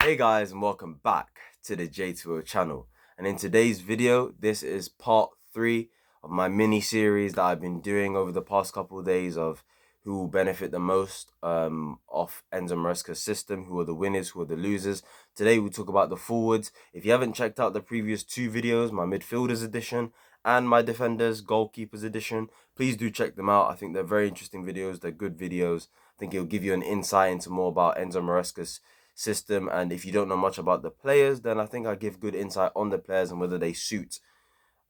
Hey guys, and welcome back to the J2O channel. And in today's video, this is part 3 of my mini series that I've been doing over the past couple of days of who will benefit the most off Enzo Maresca's system, who are the winners, who are the losers. Today we'll talk about the forwards. If you haven't checked out the previous 2 videos, my midfielders edition and my defenders goalkeepers edition, please do check them out. I think they're very interesting videos. They're good videos. I think it'll give you an insight into more about Enzo Maresca's system, and if you don't know much about the players, then I think I give good insight on the players and whether they suit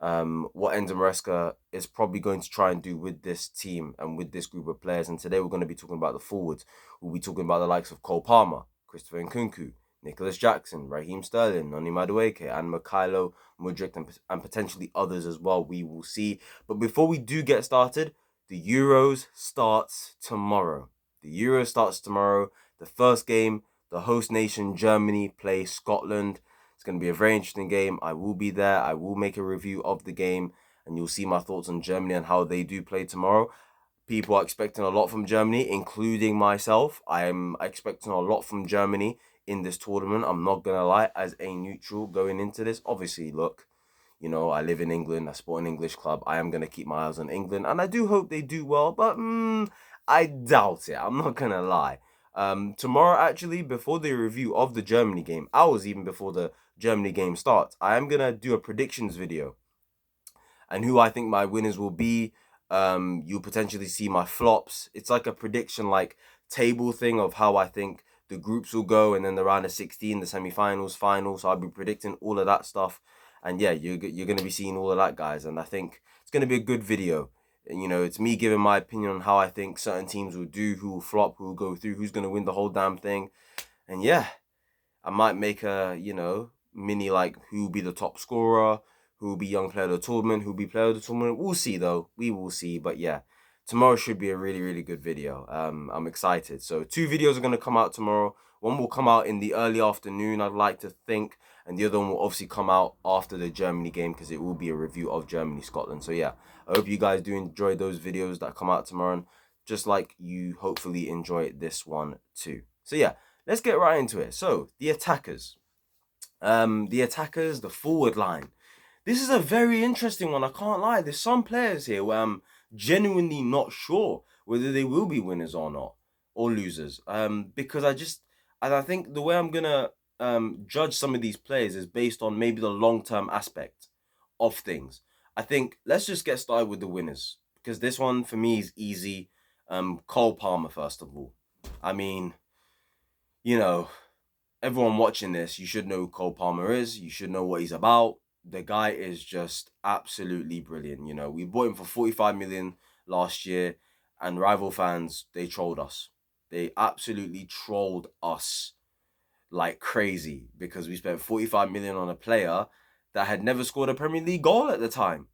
what Enzo Maresca is probably going to try and do with this team and with this group of players. And today we're going to be talking about the forwards. We'll be talking about the likes of Cole Palmer, Christopher Nkunku, Nicholas Jackson, Raheem Sterling, Noni Madueke, and Mikhailo Mudryk, and potentially others as well. We will see. But before we do get started, the Euros starts tomorrow. The Euros starts tomorrow. The first game, the host nation Germany play Scotland. It's going to be a very interesting game. I will be there. I will make a review of the game, and you'll see my thoughts on Germany and how they do play tomorrow. People are expecting a lot from Germany, including myself. I am expecting a lot from Germany in this tournament. I'm not going to lie, as a neutral going into this. Obviously, look, I live in England. I support an English club. I am going to keep my eyes on England, and I do hope they do well, but I doubt it. I'm not going to lie. Tomorrow, actually, before the review of the Germany game, hours even before the Germany game starts, I am going to do a predictions video and who I think my winners will be. You'll potentially see my flops. It's like a prediction, like table thing of how I think the groups will go, and then the round of 16, the semi-finals, finals. So I'll be predicting all of that stuff. And yeah, you're going to be seeing all of that, guys. And I think it's going to be a good video. And, it's me giving my opinion on how I think certain teams will do, who will flop, who will go through, who's going to win the whole damn thing. And yeah, I might make a, mini like who will be the top scorer, who will be young player of the tournament, who will be player of the tournament. We'll see though. We will see. But yeah, tomorrow should be a really, really good video. I'm excited. So 2 videos are going to come out tomorrow. One will come out in the early afternoon, I'd like to think. And the other one will obviously come out after the Germany game, because it will be a review of Germany, Scotland. So yeah, I hope you guys do enjoy those videos that come out tomorrow, just like you hopefully enjoy this one too. So yeah, let's get right into it. So the attackers, the forward line. This is a very interesting one. I can't lie. There's some players here where I'm genuinely not sure whether they will be winners or not, or losers. Because I think the way I'm gonna judge some of these players is based on maybe the long-term aspect of things. I think let's just get started with the winners, because this one for me is easy. Cole Palmer, first of all. I mean, everyone watching this, you should know who Cole Palmer is. You should know what he's about. The guy is just absolutely brilliant. We bought him for 45 million last year, and rival fans, they trolled us. They absolutely trolled us like crazy, because we spent 45 million on a player that had never scored a Premier League goal at the time.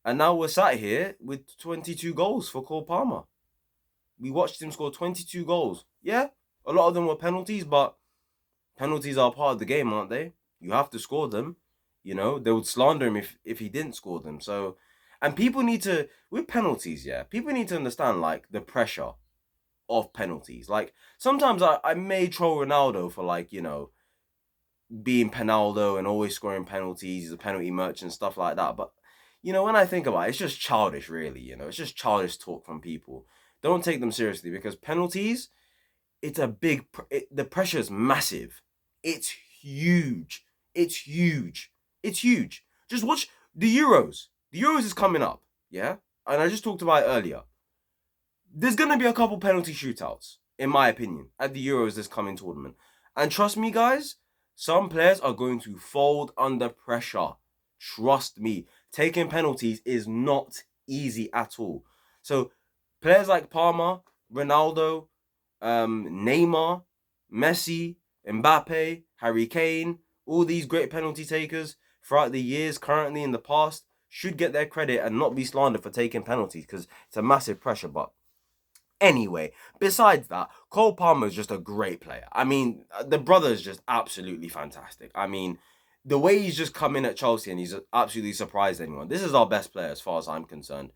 And now we're sat here with 22 goals for Cole Palmer. We watched him score 22 goals. Yeah, a lot of them were penalties, but penalties are part of the game, aren't they? You have to score them. They would slander him if he didn't score them. So, and people need to, with penalties, yeah, people need to understand, like, the pressure of penalties. Like, sometimes I may troll Ronaldo for, like, being Penaldo and always scoring penalties. He's a penalty merchant, stuff like that. But, when I think about it, it's just childish, really. It's just childish talk from people. Don't take them seriously, because penalties, it's a big, the pressure is massive. It's huge. It's huge. It's huge. Just watch the Euros. The Euros is coming up, yeah? And I just talked about it earlier. There's going to be a couple penalty shootouts, in my opinion, at the Euros this coming tournament. And trust me, guys, some players are going to fold under pressure. Trust me. Taking penalties is not easy at all. So, players like Palmer, Ronaldo, Neymar, Messi, Mbappe, Harry Kane, all these great penalty takers throughout the years, currently in the past, should get their credit and not be slandered for taking penalties, because it's a massive pressure. But anyway, besides that, Cole Palmer is just a great player. I mean, the brother is just absolutely fantastic. I mean, the way he's just come in at Chelsea and he's absolutely surprised anyone. This is our best player as far as I'm concerned.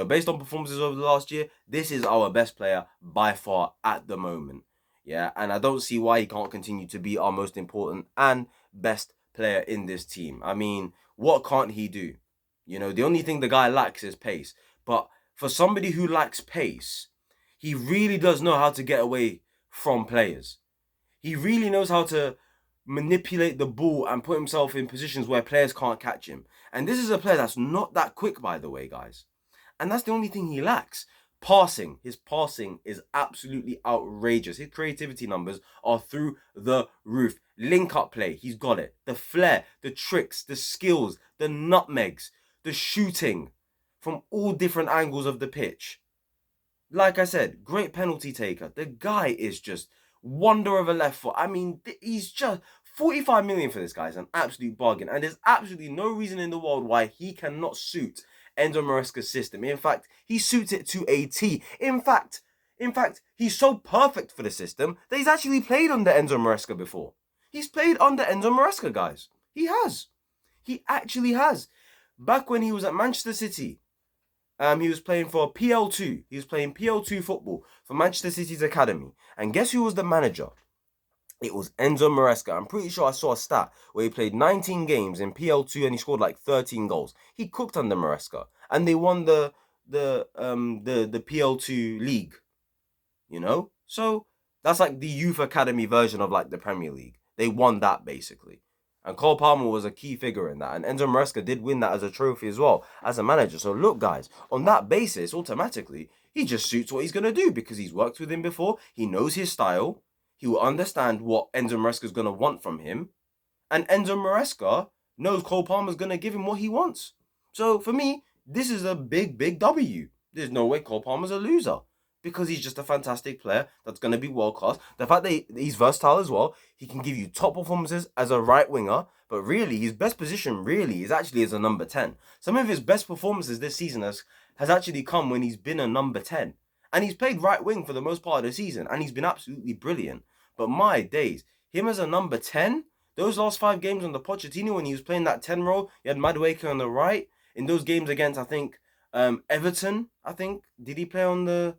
Based on performances over the last year, this is our best player by far at the moment. Yeah, and I don't see why he can't continue to be our most important and best player in this team. I mean, what can't he do? You know, the only thing the guy lacks is pace. But for somebody who lacks pace, he really does know how to get away from players. He really knows how to manipulate the ball and put himself in positions where players can't catch him. And this is a player that's not that quick, by the way, guys. And that's the only thing he lacks. Passing. His passing is absolutely outrageous. His creativity numbers are through the roof. Link up play, he's got it. The flair, the tricks, the skills, the nutmegs, the shooting from all different angles of the pitch. Like I said, great penalty taker. The guy is just wonder of a left foot. I mean, he's just 45 million for this guy is an absolute bargain. And there's absolutely no reason in the world why he cannot suit Enzo Maresca's system. In fact, he suits it to a T. In fact, he's so perfect for the system that he's actually played under Enzo Maresca before. He's played under Enzo Maresca, guys. He has. He actually has. Back when he was at Manchester City, he was playing for PL2. He was playing PL2 football for Manchester City's academy. And guess who was the manager? It was Enzo Maresca. I'm pretty sure I saw a stat where he played 19 games in PL2 and he scored like 13 goals. He cooked under Maresca, and they won the PL2 league. You know, so that's like the youth academy version of like the Premier League. They won that basically. And Cole Palmer was a key figure in that. And Enzo Maresca did win that as a trophy as well, as a manager. So look, guys, on that basis, automatically, he just suits what he's going to do because he's worked with him before. He knows his style. He will understand what Enzo Maresca is going to want from him. And Enzo Maresca knows Cole Palmer's going to give him what he wants. So for me, this is a big, big W. There's no way Cole Palmer's a loser, because he's just a fantastic player that's going to be world class. The fact that he's versatile as well, he can give you top performances as a right winger, but really his best position really is actually as a number 10. Some of his best performances this season has actually come when he's been a number 10. And he's played right wing for the most part of the season, and he's been absolutely brilliant. But my days, him as a number 10, those last 5 games on the Pochettino when he was playing that 10 role, he had Mudryk on the right. In those games against, I think, Everton, did he play on the...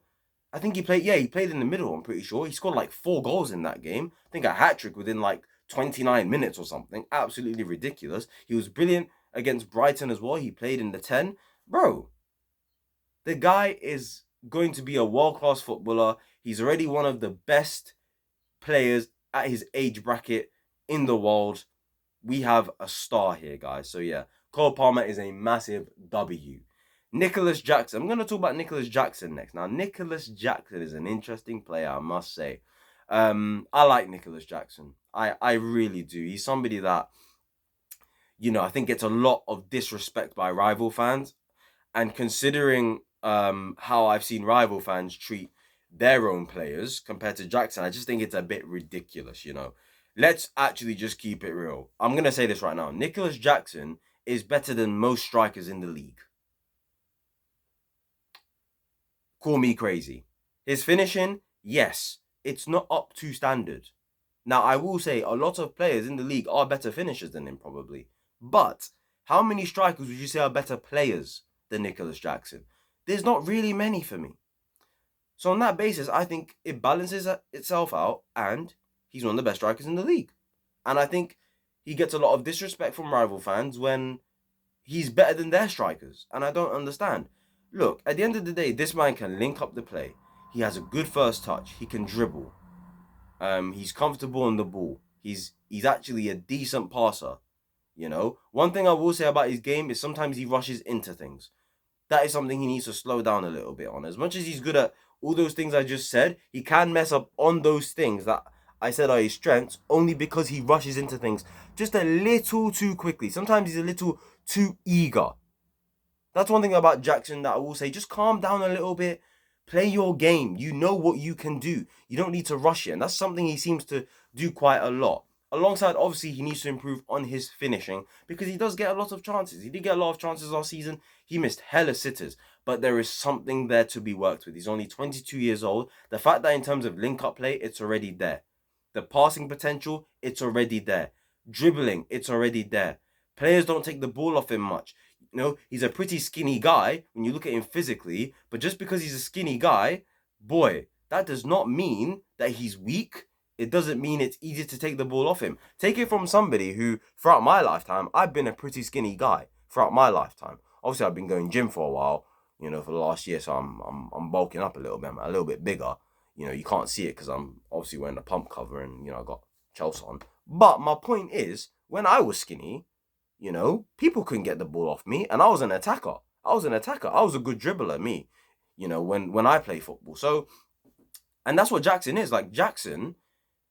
I think he played in the middle, I'm pretty sure. He scored like 4 goals in that game. I think a hat-trick within like 29 minutes or something. Absolutely ridiculous. He was brilliant against Brighton as well. He played in the 10. Bro, the guy is going to be a world-class footballer. He's already one of the best players at his age bracket in the world. We have a star here, guys. So yeah, Cole Palmer is a massive W. Nicholas Jackson. I'm going to talk about Nicholas Jackson next. Now, Nicholas Jackson is an interesting player, I must say. I like Nicholas Jackson. I really do. He's somebody that, you know, I think gets a lot of disrespect by rival fans. And considering how I've seen rival fans treat their own players compared to Jackson, I just think it's a bit ridiculous, you know. Let's actually just keep it real. I'm going to say this right now. Nicholas Jackson is better than most strikers in the league. Call me crazy. His finishing, yes, it's not up to standard. Now, I will say a lot of players in the league are better finishers than him, probably. But how many strikers would you say are better players than Nicholas Jackson? There's not really many for me. So on that basis, I think it balances itself out, and he's one of the best strikers in the league. And I think he gets a lot of disrespect from rival fans when he's better than their strikers. And I don't understand. Look, at the end of the day, this man can link up the play. He has a good first touch. He can dribble. He's comfortable on the ball. He's actually a decent passer. You know, one thing I will say about his game is sometimes he rushes into things. That is something he needs to slow down a little bit on. As much as he's good at all those things I just said, he can mess up on those things that I said are his strengths only because he rushes into things just a little too quickly. Sometimes he's a little too eager. That's one thing about Jackson that I will say. Just calm down a little bit. Play your game. You know what you can do. You don't need to rush it. And that's something he seems to do quite a lot. Alongside, obviously, he needs to improve on his finishing because he does get a lot of chances. He did get a lot of chances last season. He missed hella sitters. But there is something there to be worked with. He's only 22 years old. The fact that in terms of link-up play, it's already there. The passing potential, it's already there. Dribbling, it's already there. Players don't take the ball off him much. You know, he's a pretty skinny guy when you look at him physically, but just because he's a skinny guy, boy, that does not mean that he's weak. It doesn't mean it's easy to take the ball off him. Take it from somebody who, throughout my lifetime, I've been a pretty skinny guy throughout my lifetime. Obviously, I've been going gym for a while, for the last year, so I'm bulking up a little bit. I'm a little bit bigger. You can't see it because I'm obviously wearing a pump cover and I got Chelsea on. But my point is, when I was skinny, people couldn't get the ball off me, and I was an attacker. I was a good dribbler, me. When I play football. So, and that's what Jackson is. Like Jackson,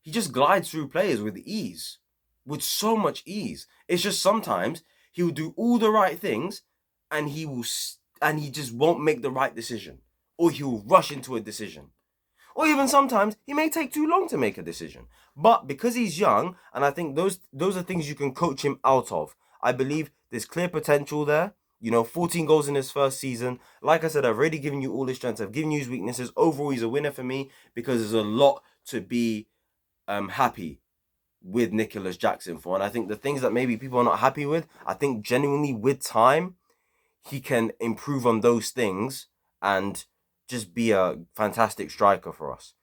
he just glides through players with ease, with so much ease. It's just sometimes he will do all the right things, and he just won't make the right decision, or he will rush into a decision, or even sometimes he may take too long to make a decision. But because he's young, and I think those are things you can coach him out of. I believe there's clear potential there. 14 goals in his first season. Like I said, I've already given you all his strengths. I've given you his weaknesses. Overall, he's a winner for me because there's a lot to be happy with Nicholas Jackson for. And I think the things that maybe people are not happy with, I think genuinely with time, he can improve on those things and just be a fantastic striker for us.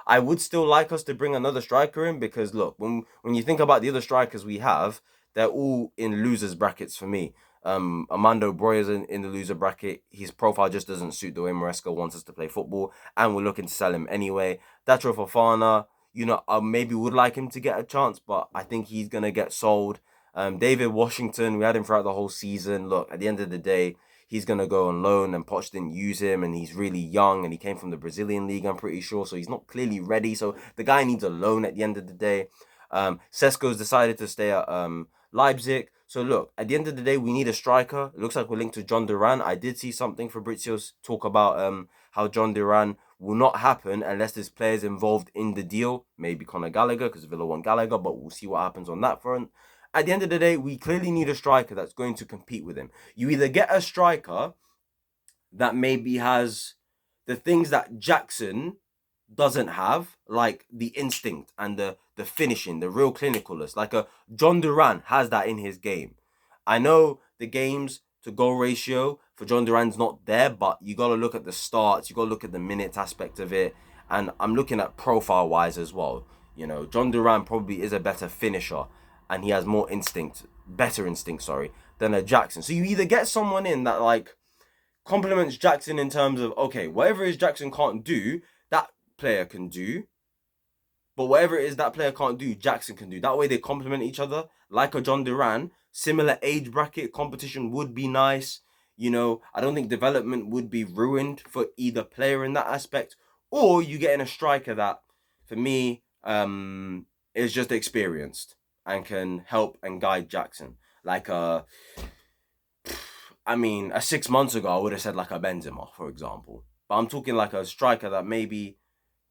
I would still like us to bring another striker in because look, when you think about the other strikers we have, they're all in losers brackets for me. Armando Broya is in the loser bracket. His profile just doesn't suit the way Maresca wants us to play football, and we're looking to sell him anyway. Datro Fofana, I maybe would like him to get a chance, but I think he's gonna get sold. David Washington, we had him throughout the whole season. Look, at the end of the day, he's going to go on loan, and Poch didn't use him, and he's really young, and he came from the Brazilian league, I'm pretty sure, so he's not clearly ready, so the guy needs a loan at the end of the day. Sesko's decided to stay at Leipzig, so look, at the end of the day, we need a striker. It looks like we're linked to John Duran. I did see something Fabrizio's talk about how John Duran will not happen unless there's players involved in the deal, maybe Conor Gallagher, because Villa want Gallagher, but we'll see what happens on that front. At the end of the day, we clearly need a striker that's going to compete with him. You either get a striker that maybe has the things that Jackson doesn't have, like the instinct and the finishing, the real clinicalness. Like a John Duran has that in his game. I know the games to goal ratio for John Duran's not there, but you got to look at the starts, you got to look at the minutes aspect of it, and I'm looking at profile wise as well. John Duran probably is a better finisher, and he has better instinct, than a Jackson. So you either get someone in that like complements Jackson in terms of, okay, whatever it is Jackson can't do, that player can do. But whatever it is that player can't do, Jackson can do. That way they complement each other. Like a John Duran, similar age bracket, competition would be nice. I don't think development would be ruined for either player in that aspect. Or you get in a striker that, for me, is just experienced and can help and guide Jackson. Like a 6 months ago, I would have said like a Benzema, for example. But I'm talking like a striker that maybe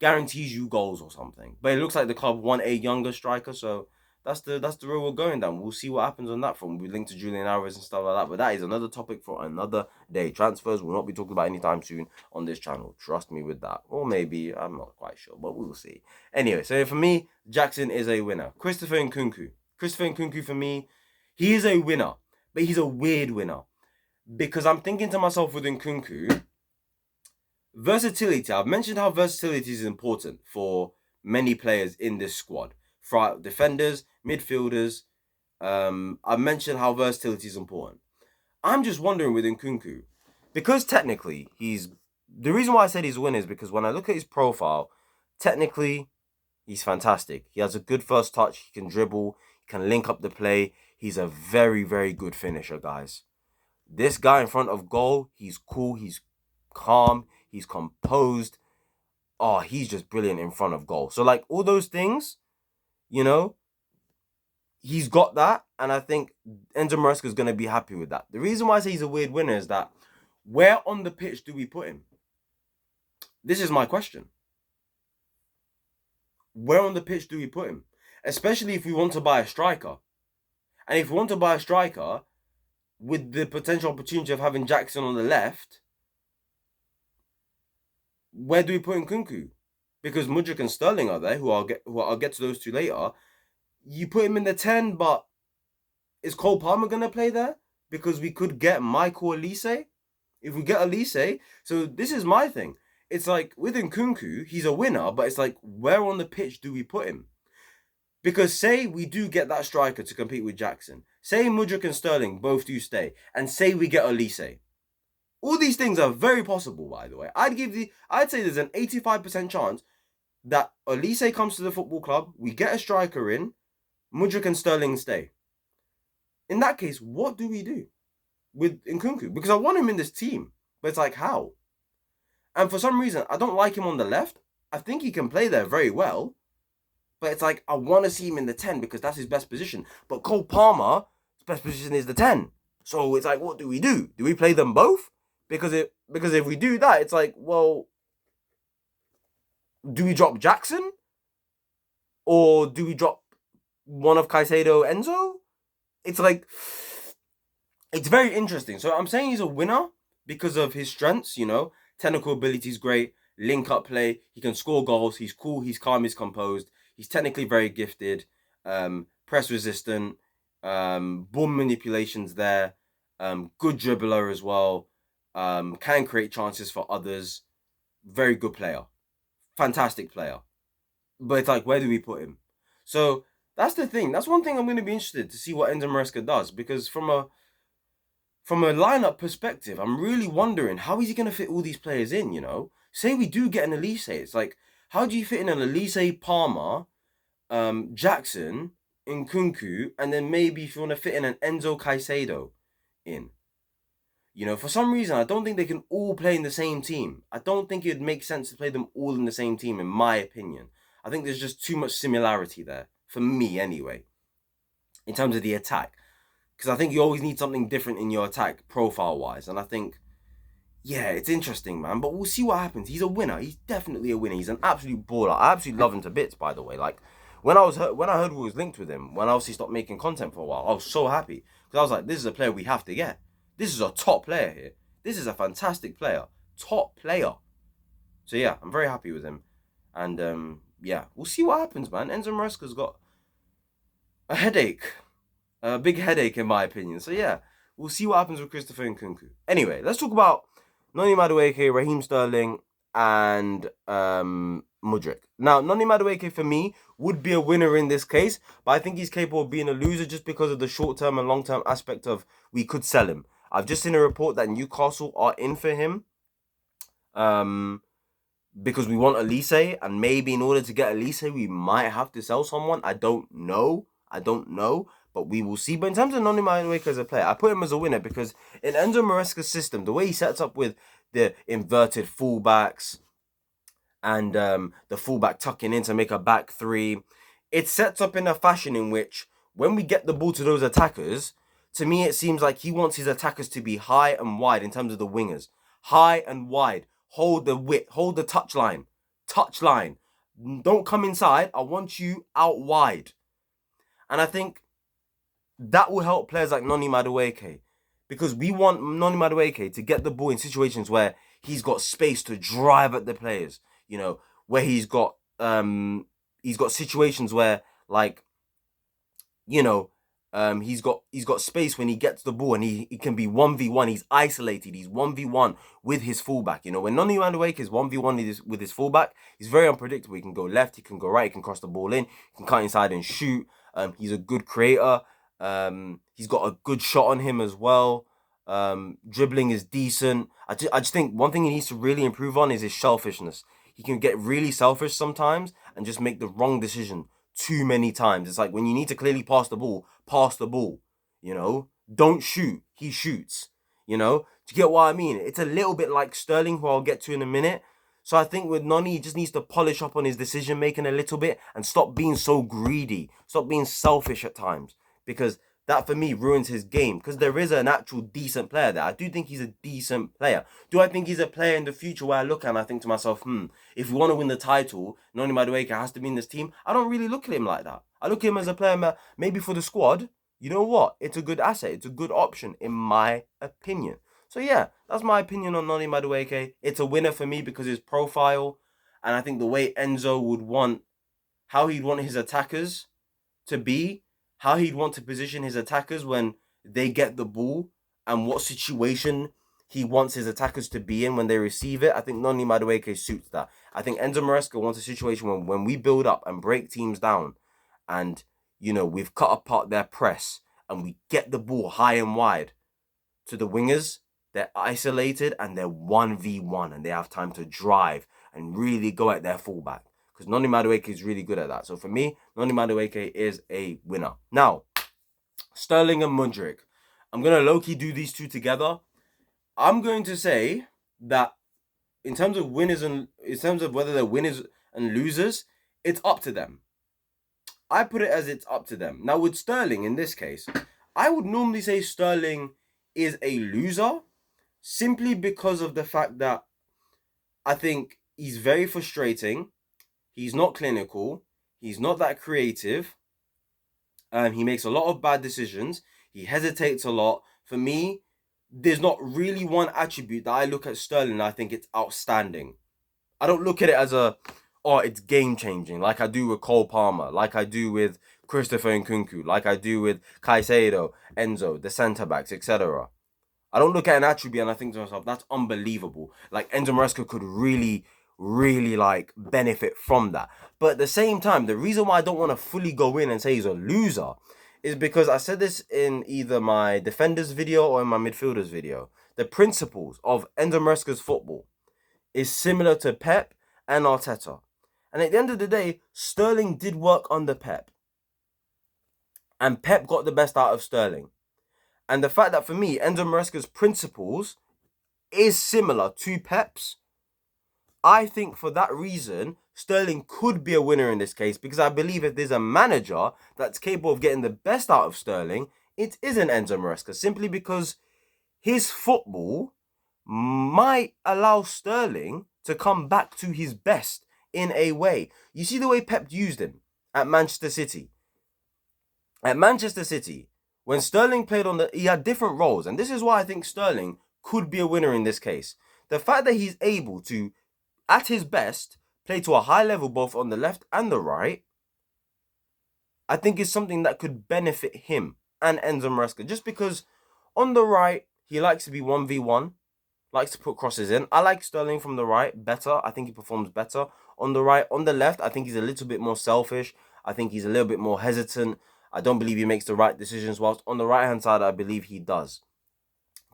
guarantees you goals or something. But it looks like the club want a younger striker, so that's the road we're going down. We'll see what happens on that front. We link to Julian Alvarez and stuff like that, but that is another topic for another day. Transfers will not be talked about anytime soon on this channel. Trust me with that. Or maybe, I'm not quite sure, but we'll see. Anyway, so for me, Jackson is a winner. Christopher Nkunku for me, he is a winner, but he's a weird winner. Because I'm thinking to myself with Nkunku, versatility. I've mentioned how versatility is important for many players in this squad. For defenders, midfielders, I've mentioned how versatility is important. I'm just wondering with Nkunku, because technically the reason why I said he's a winner is because when I look at his profile, technically he's fantastic. He has a good first touch, he can dribble, he can link up the play. He's a very, very good finisher, guys. This guy in front of goal, he's cool, he's calm, he's composed. Oh, he's just brilliant in front of goal. So like all those things, he's got that, and I think Enzo Maresca is going to be happy with that. The reason why I say he's a weird winner is that where on the pitch do we put him? This is my question. Where on the pitch do we put him? Especially if we want to buy a striker. And if we want to buy a striker with the potential opportunity of having Jackson on the left, where do we put Nkunku? Because Mudryk and Sterling are there, who I'll get to those two later. You put him in the 10, but is Cole Palmer going to play there? Because we could get Michael Olise. If we get Olise, so this is my thing. it's like with Nkunku, he's a winner, but it's like, where on the pitch do we put him? Because say we do get that striker to compete with Jackson, say Mudryk and Sterling both do stay, and say we get Olise. All these things are very possible, by the way. I'd say there's an 85% chance that Olise comes to the football club, we get a striker in, Mudryk and Sterling stay. In that case, what do we do with Nkunku? Because I want him in this team, but it's like, how? And for some reason, I don't like him on the left. I think he can play there very well, but it's like, I want to see him in the 10 because that's his best position. But Cole Palmer's best position is the 10. So it's like, what do we do? Do we play them both? Because if we do that, it's like, well, do we drop Jackson? Or do we drop one of Caicedo, Enzo? It's like, it's very interesting. So I'm saying he's a winner because of his strengths, technical ability is great, link up play, he can score goals, he's cool, he's calm, he's composed, he's technically very gifted, press resistant, ball manipulations there, good dribbler as well, can create chances for others, very good player, fantastic player. But it's like, where do we put him? So that's the thing. That's one thing I'm going to be interested to see what Enzo Maresca does, because from a lineup perspective, I'm really wondering how is he going to fit all these players in, Say we do get an Olise, it's like, how do you fit in an Olise, Palmer, Jackson, Nkunku, and then maybe if you want to fit in an Enzo Caicedo in? For some reason, I don't think they can all play in the same team. I don't think it would make sense to play them all in the same team, in my opinion. I think there's just too much similarity there, for me anyway, in terms of the attack. Because I think you always need something different in your attack profile-wise. And I think, yeah, it's interesting, man. But we'll see what happens. He's a winner. He's definitely a winner. He's an absolute baller. I absolutely love him to bits, by the way. Like, when I heard we was linked with him, when I obviously stopped making content for a while, I was so happy. Because I was like, this is a player we have to get. This is a top player here. This is a fantastic player. Top player. So, yeah, I'm very happy with him. And, yeah, we'll see what happens, man. Enzo Maresca's got a headache. A big headache, in my opinion. So, yeah, we'll see what happens with Christopher Nkunku. Anyway, let's talk about Noni Madueke, Raheem Sterling, and Mudryk. Now, Noni Madueke, for me, would be a winner in this case, but I think he's capable of being a loser just because of the short-term and long-term aspect of we could sell him. I've just seen a report that Newcastle are in for him. Because we want Olise, and maybe in order to get Olise, we might have to sell someone. I don't know, but we will see. But in terms of Noni Madueke as a player, I put him as a winner because in Enzo Maresca's system, the way he sets up with the inverted fullbacks and the fullback tucking in to make a back three, it sets up in a fashion in which when we get the ball to those attackers, to me it seems like he wants his attackers to be high and wide in terms of the wingers. High and wide. Hold the width. Hold the touchline. Touchline. Don't come inside. I want you out wide. And I think that will help players like Noni Madueke. Because we want Noni Madueke to get the ball in situations where he's got space to drive at the players. Where he's got situations where, like, he's got space when he gets the ball and he can be 1v1. He's isolated. He's 1v1 with his fullback. When Noni Madueke is 1v1 with his fullback, he's very unpredictable. He can go left, he can go right, he can cross the ball in, he can cut inside and shoot. He's a good creator. He's got a good shot on him as well. Dribbling is decent. I just think one thing he needs to really improve on is his selfishness. He can get really selfish sometimes and just make the wrong decision too many times. It's like when you need to clearly pass the ball, Don't shoot, he shoots, Do you get what I mean? It's a little bit like Sterling, who I'll get to in a minute. So I think with Noni, he just needs to polish up on his decision making a little bit and stop being so greedy, stop being selfish at times, because that for me ruins his game, because there is an actual decent player there. I do think he's a decent player. Do I think he's a player in the future where I look and I think to myself, if we want to win the title, Noni Madueke has to be in this team? I don't really look at him like that. I look at him as a player maybe for the squad. You know what? It's a good asset. It's a good option, in my opinion. So yeah, that's my opinion on Noni Madueke. It's a winner for me because his profile, and I think the way Enzo would want, how he'd want his attackers to be, how he'd want to position his attackers when they get the ball, and what situation he wants his attackers to be in when they receive it. I think Noni Madueke suits that. I think Enzo Maresca wants a situation when we build up and break teams down and, we've cut apart their press and we get the ball high and wide to the wingers, they're isolated and they're 1v1 and they have time to drive and really go at their fullback. Because Noni Madueke is really good at that. So for me, Noni Madueke is a winner. Now, Sterling and Mudryk. I'm going to low-key do these two together. I'm going to say that in terms of whether they're winners and losers, it's up to them. I put it as it's up to them. Now with Sterling in this case, I would normally say Sterling is a loser simply because of the fact that I think he's very frustrating. He's not clinical. He's not that creative. He makes a lot of bad decisions. He hesitates a lot. For me, there's not really one attribute that I look at Sterling and I think it's outstanding. I don't look at it as it's game changing, like I do with Cole Palmer, like I do with Christopher Nkunku, like I do with Caicedo, Enzo, the centre backs, etc. I don't look at an attribute and I think to myself, that's unbelievable. Like Enzo Maresca could really, really like benefit from that. But at the same time, the reason why I don't want to fully go in and say he's a loser is because I said this in either my defenders video or in my midfielders video. The principles of Enzo Maresca's football is similar to Pep and Arteta. And at the end of the day, Sterling did work under Pep. And Pep got the best out of Sterling. And the fact that for me, Enzo Maresca's principles is similar to Pep's, I think for that reason, Sterling could be a winner in this case because I believe if there's a manager that's capable of getting the best out of Sterling, it isn't Enzo Maresca, simply because his football might allow Sterling to come back to his best in a way. You see the way Pep used him at Manchester City. At Manchester City, when Sterling played he had different roles. And this is why I think Sterling could be a winner in this case. The fact that he's able to, at his best, play to a high level both on the left and the right, I think is something that could benefit him and Enzo Maresca. Just because on the right, he likes to be 1v1, likes to put crosses in. I like Sterling from the right better. I think he performs better on the right. On the left, I think he's a little bit more selfish. I think he's a little bit more hesitant. I don't believe he makes the right decisions, whilst on the right-hand side, I believe he does.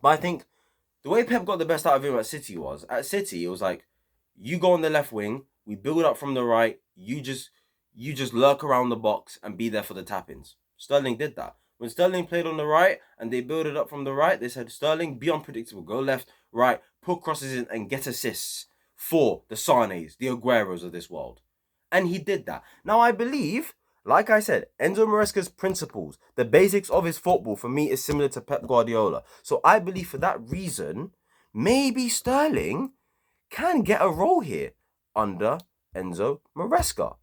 But I think the way Pep got the best out of him at City was, at City, it was like, you go on the left wing, we build up from the right, you just lurk around the box and be there for the tap-ins. Sterling did that. When Sterling played on the right and they built it up from the right, they said, Sterling, be unpredictable, go left, right, put crosses in and get assists for the Sanes, the Agueros of this world. And he did that. Now, I believe, like I said, Enzo Maresca's principles, the basics of his football, for me, is similar to Pep Guardiola. So I believe for that reason, maybe Sterling can get a role here under Enzo Maresca.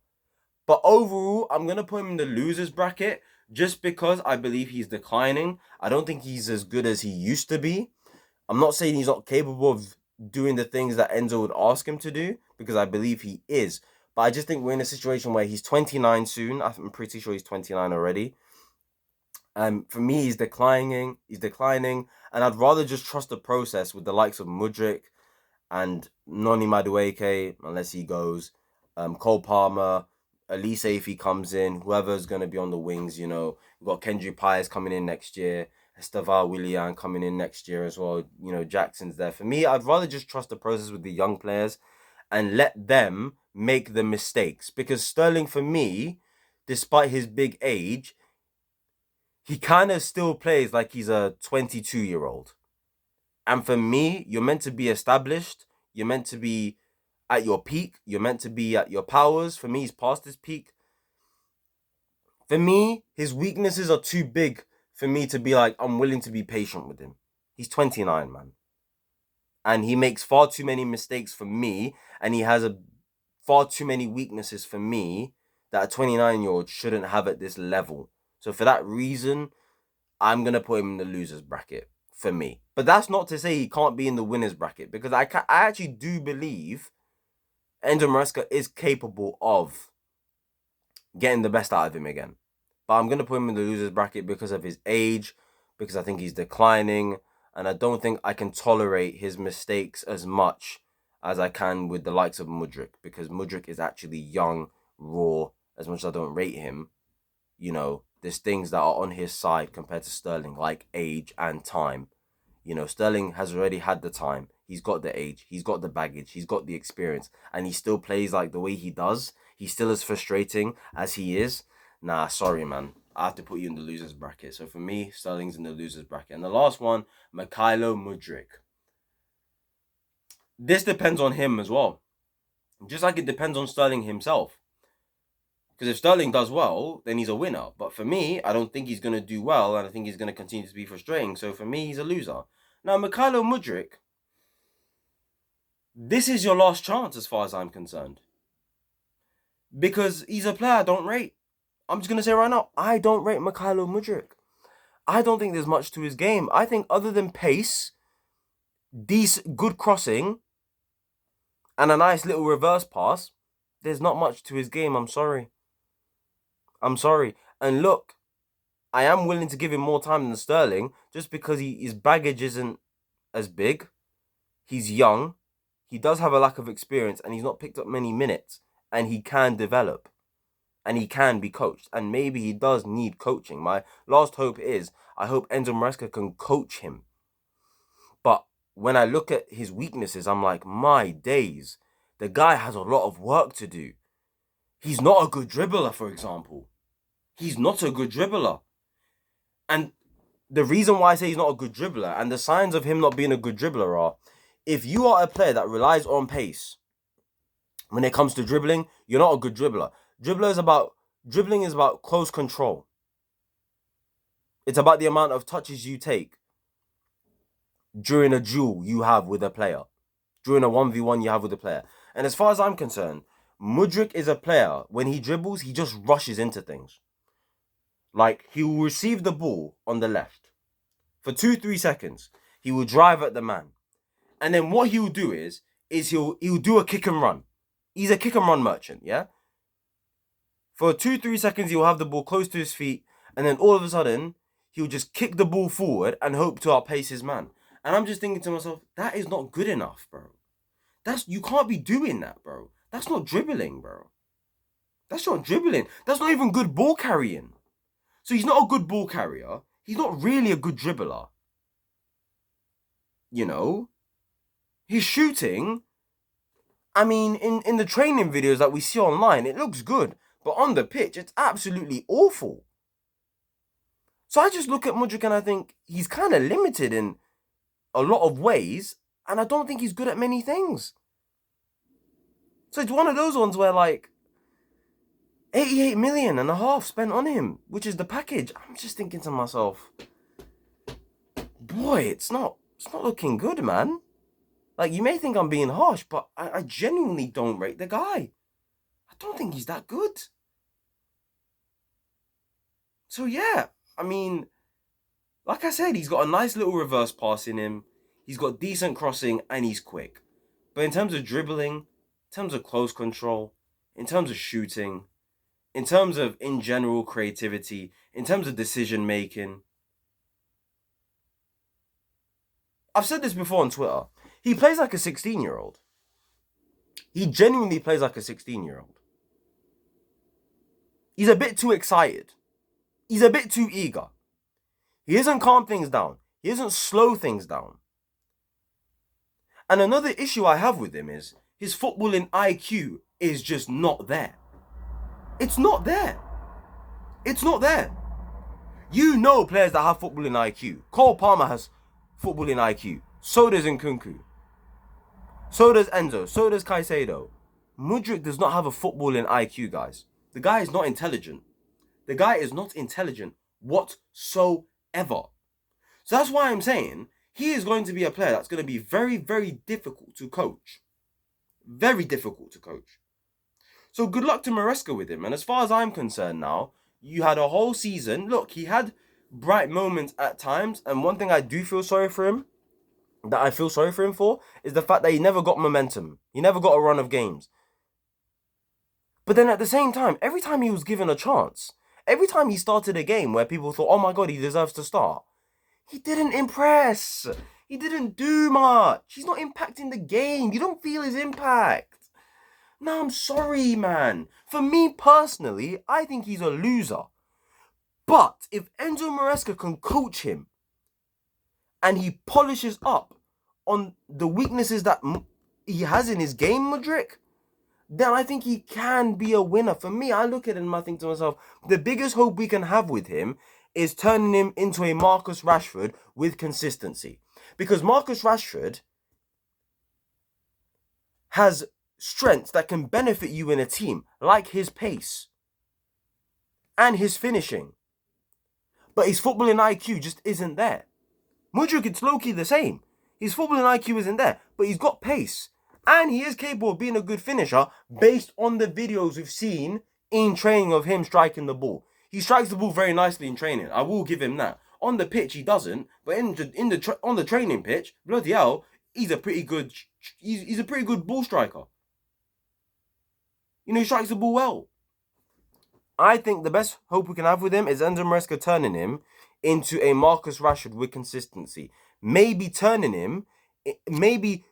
But overall, I'm going to put him in the losers bracket just because I believe he's declining. I don't think he's as good as he used to be. I'm not saying he's not capable of doing the things that Enzo would ask him to do, because I believe he is. But I just think we're in a situation where he's 29 soon. I'm pretty sure he's 29 already. For me, he's declining. And I'd rather just trust the process with the likes of Mudryk and Noni Madueke, unless he goes. Cole Palmer, Elise if he comes in, whoever's going to be on the wings, We've got Kendry Pies coming in next year. Estevar Willian coming in next year as well. Jackson's there. For me, I'd rather just trust the process with the young players and let them make the mistakes. Because Sterling, for me, despite his big age, he kind of still plays like he's a 22-year-old. And for me, you're meant to be established. You're meant to be at your peak. You're meant to be at your powers. For me, he's past his peak. For me, his weaknesses are too big for me to be like, I'm willing to be patient with him. He's 29, man. And he makes far too many mistakes for me. And he has far too many weaknesses for me that a 29-year-old shouldn't have at this level. So for that reason, I'm going to put him in the losers bracket for me. But that's not to say he can't be in the winners bracket, because I actually do believe Enzo Maresca is capable of getting the best out of him again. But I'm going to put him in the losers bracket because of his age, because I think he's declining. and I don't think I can tolerate his mistakes as much as I can with the likes of Mudryk, because Mudryk is actually young, raw. As much as I don't rate him, there's things that are on his side compared to Sterling, like age and time. Sterling has already had the time. He's got the age. He's got the baggage. He's got the experience. And he still plays like the way he does. He's still as frustrating as he is. Nah, sorry, man. I have to put you in the losers bracket. So for me, Sterling's in the losers bracket. And the last one, Mykhailo Mudryk. This depends on him as well. Just like it depends on Sterling himself. Because if Sterling does well, then he's a winner. But for me, I don't think he's going to do well, and I think he's going to continue to be frustrating. So for me, he's a loser. Now, Mykhailo Mudryk, this is your last chance as far as I'm concerned. Because he's a player I don't rate. I'm just going to say right now, I don't rate Mykhailo Mudryk. I don't think there's much to his game. I think other than pace, good crossing, and a nice little reverse pass, there's not much to his game. I'm sorry. And look, I am willing to give him more time than Sterling just because his baggage isn't as big. He's young. He does have a lack of experience and he's not picked up many minutes. And he can develop. And he can be coached. And maybe he does need coaching. My last hope is I hope Enzo Maresca can coach him. But when I look at his weaknesses, I'm like, my days. The guy has a lot of work to do. He's not a good dribbler, for example. He's not a good dribbler. And the reason why I say he's not a good dribbler, and the signs of him not being a good dribbler are, if you are a player that relies on pace, when it comes to dribbling, you're not a good dribbler. Dribbling is about close control. It's about the amount of touches you take during a duel you have with a player. During a 1v1 you have with a player. And as far as I'm concerned, Mudryk is a player, when he dribbles, he just rushes into things. Like, he will receive the ball on the left. For 2-3 seconds, he will drive at the man. And then what he will do is he'll do a kick and run. He's a kick and run merchant, yeah? For 2-3 seconds, he'll have the ball close to his feet. And then all of a sudden, he'll just kick the ball forward and hope to outpace his man. And I'm just thinking to myself, that is not good enough, bro. You can't be doing that, bro. That's not dribbling, bro. That's not dribbling. That's not even good ball carrying. So he's not a good ball carrier. He's not really a good dribbler. His shooting, I mean, in the training videos that we see online, it looks good. But on the pitch, it's absolutely awful. So I just look at Mudryk and I think he's kind of limited in a lot of ways. And I don't think he's good at many things. So it's one of those ones where, like, 88 million and a half spent on him, which is the package. I'm just thinking to myself, boy, it's not looking good, man. Like, you may think I'm being harsh, but I genuinely don't rate the guy. I don't think he's that good. So yeah, I mean, like I said, he's got a nice little reverse pass in him. He's got decent crossing and he's quick. But in terms of dribbling, in terms of close control, in terms of shooting, in terms of, in general, creativity, in terms of decision making. I've said this before on Twitter. He plays like a 16-year-old. He genuinely plays like a 16-year-old. He's a bit too excited. He's a bit too eager. He doesn't calm things down. He doesn't slow things down. And another issue I have with him is his footballing IQ is just not there. It's not there. It's not there. Players that have footballing IQ. Cole Palmer has footballing IQ. So does Nkunku. So does Enzo. So does Caicedo. Mudryk does not have a footballing IQ, guys. The guy is not intelligent. The guy is not intelligent whatsoever. So that's why I'm saying he is going to be a player that's going to be very, very difficult to coach. Very difficult to coach. So good luck to Maresca with him. And as far as I'm concerned now, you had a whole season. Look, he had bright moments at times. And one thing I do feel sorry for him, is the fact that he never got momentum. He never got a run of games. But then at the same time, every time he was given a chance, every time he started a game where people thought, oh my God, he deserves to start, he didn't impress. He didn't do much. He's not impacting the game. You don't feel his impact. No, I'm sorry, man. For me personally, I think he's a loser. But if Enzo Maresca can coach him and he polishes up on the weaknesses that he has in his game, Mudryk, then I think he can be a winner. For me, I look at him and I think to myself, the biggest hope we can have with him is turning him into a Marcus Rashford with consistency. Because Marcus Rashford has strengths that can benefit you in a team, like his pace and his finishing. But his footballing IQ just isn't there. Mudryk, it's low-key the same. His footballing IQ isn't there, but he's got pace. And he is capable of being a good finisher based on the videos we've seen in training of him striking the ball. He strikes the ball very nicely in training. I will give him that. On the pitch, he doesn't. But on the training pitch, bloody hell, he's a pretty good ball striker. You know, he strikes the ball well. I think the best hope we can have with him is Enzo Maresca turning him into a Marcus Rashford with consistency. Maybe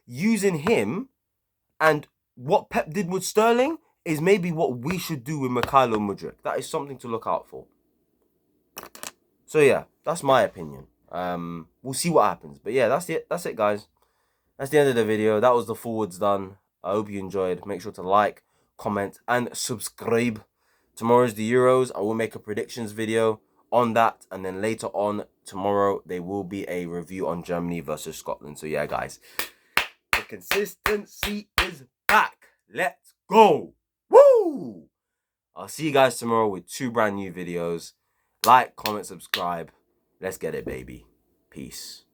using him, and what Pep did with Sterling is maybe what we should do with Mykhailo Mudryk. That is something to look out for. So yeah, that's my opinion. We'll see what happens. But yeah, that's it. That's it, guys. That's the end of the video. That was the forwards done. I hope you enjoyed. Make sure to like, comment, and subscribe. Tomorrow's the Euros. I will make a predictions video on that. And then later on tomorrow, there will be a review on Germany versus Scotland. So yeah, guys, the consistency is back. Let's go. Woo! I'll see you guys tomorrow with 2 brand new videos. Like, comment, subscribe. Let's get it, baby. Peace.